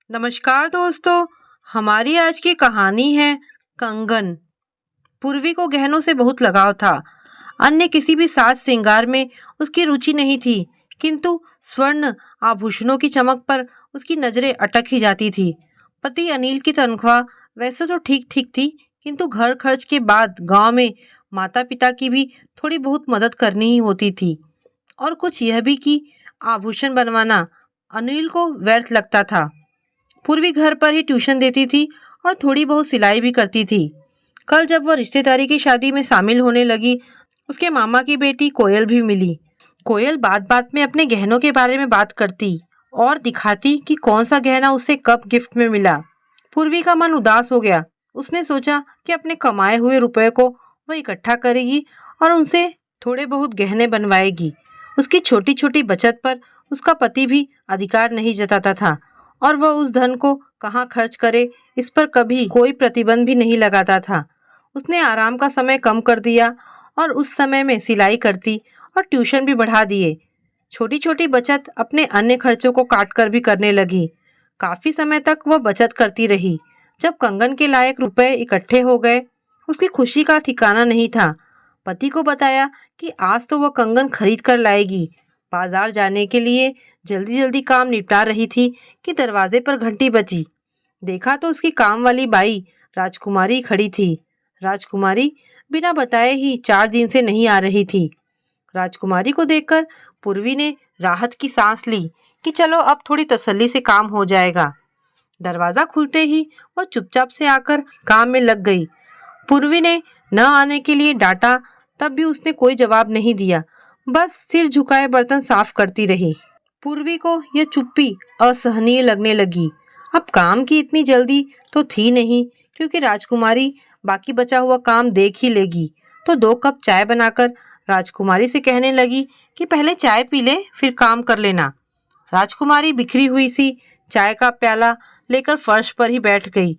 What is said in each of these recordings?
नमस्कार दोस्तों। हमारी आज की कहानी है कंगन। पूर्वी को गहनों से बहुत लगाव था। अन्य किसी भी साज श्रृंगार में उसकी रुचि नहीं थी, किंतु स्वर्ण आभूषणों की चमक पर उसकी नजरें अटक ही जाती थी। पति अनिल की तनख्वाह वैसे तो ठीक ठीक थी, किंतु घर खर्च के बाद गांव में माता पिता की भी थोड़ी बहुत मदद करनी ही होती थी। और कुछ यह भी कि आभूषण बनवाना अनिल को व्यर्थ लगता था। पूर्वी घर पर ही ट्यूशन देती थी और थोड़ी बहुत सिलाई भी करती थी। कल जब वह रिश्तेदारी की शादी में शामिल होने लगी, उसके मामा की बेटी कोयल भी मिली। कोयल बात बात में अपने गहनों के बारे में बात करती और दिखाती कि कौन सा गहना उसे कब गिफ्ट में मिला। पूर्वी का मन उदास हो गया। उसने सोचा कि अपने कमाए हुए रुपए को वह इकट्ठा करेगी और उनसे थोड़े बहुत गहने बनवाएगी। उसकी छोटी छोटी बचत पर उसका पति भी अधिकार नहीं जताता था और वह उस धन को कहाँ खर्च करे इस पर कभी कोई प्रतिबंध भी नहीं लगाता था। उसने आराम का समय कम कर दिया और उस समय में सिलाई करती और ट्यूशन भी बढ़ा दिए। छोटी छोटी बचत अपने अन्य खर्चों को काट कर भी करने लगी। काफी समय तक वह बचत करती रही। जब कंगन के लायक रुपए इकट्ठे हो गए, उसकी खुशी का ठिकाना नहीं था। पति को बताया कि आज तो वह कंगन खरीद कर लाएगी। बाजार जाने के लिए जल्दी जल्दी काम निपटा रही थी कि दरवाजे पर घंटी बजी। देखा तो उसकी काम वाली बाई राजकुमारी खड़ी थी। राजकुमारी बिना बताए ही 4 दिन से नहीं आ रही थी। राजकुमारी को देखकर पूर्वी ने राहत की सांस ली कि चलो अब थोड़ी तसल्ली से काम हो जाएगा। दरवाजा खुलते ही वह चुपचाप से आकर काम में लग गई। पूर्वी ने न आने के लिए डांटा, तब भी उसने कोई जवाब नहीं दिया, बस सिर झुकाए बर्तन साफ करती रही। पूर्वी को यह चुप्पी असहनीय लगने लगी। अब काम की इतनी जल्दी तो थी नहीं, क्योंकि राजकुमारी बाकी बचा हुआ काम देख ही लेगी। तो 2 कप चाय बनाकर राजकुमारी से कहने लगी कि पहले चाय पी ले, फिर काम कर लेना। राजकुमारी बिखरी हुई सी चाय का प्याला लेकर फर्श पर ही बैठ गई।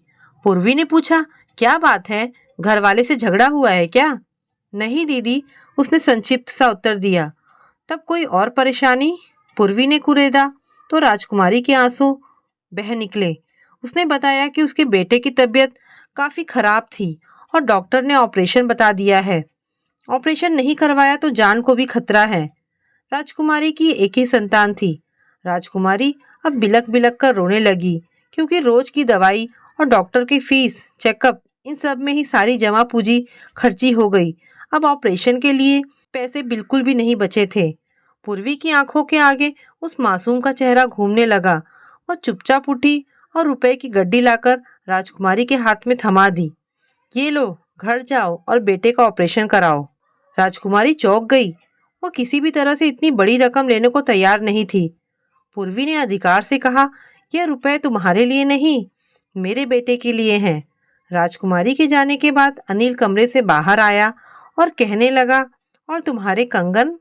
पूर्वी ने पूछा, क्या बात है, घर वाले से झगड़ा हुआ है क्या? नहीं दीदी, उसने संक्षिप्त सा उत्तर दिया। तब कोई और परेशानी? पूर्वी ने कुरेदा तो राजकुमारी के आंसू बह निकले। उसने बताया कि उसके बेटे की तबीयत काफी खराब थी और डॉक्टर ने ऑपरेशन बता दिया है। ऑपरेशन नहीं करवाया तो जान को भी खतरा है। राजकुमारी की एक ही संतान थी। राजकुमारी अब बिलक बिलक कर रोने लगी, क्योंकि रोज की दवाई और डॉक्टर की फीस, चेकअप, इन सब में ही सारी जमा पूंजी खर्ची हो गई। अब ऑपरेशन के लिए पैसे बिल्कुल भी नहीं बचे थे। पूर्वी की आंखों के आगे उस मासूम का चेहरा घूमने लगा। वह चुपचाप उठी और रुपए की गड्डी लाकर राजकुमारी के हाथ में थमा दी। ये लो, घर जाओ और बेटे का ऑपरेशन कराओ। राजकुमारी चौंक गई। वह किसी भी तरह से इतनी बड़ी रकम लेने को तैयार नहीं थी। पूर्वी ने अधिकार से कहा, यह रुपए तुम्हारे लिए नहीं, मेरे बेटे के लिए हैं। राजकुमारी के जाने के बाद अनिल कमरे से बाहर आया और कहने लगा, और तुम्हारे कंगन?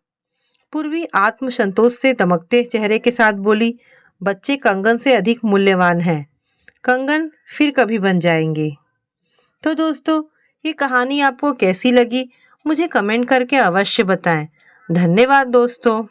पूर्वी आत्मसंतोष से दमकते चेहरे के साथ बोली, बच्चे कंगन से अधिक मूल्यवान हैं। कंगन फिर कभी बन जाएंगे। तो दोस्तों, ये कहानी आपको कैसी लगी मुझे कमेंट करके अवश्य बताएं। धन्यवाद दोस्तों।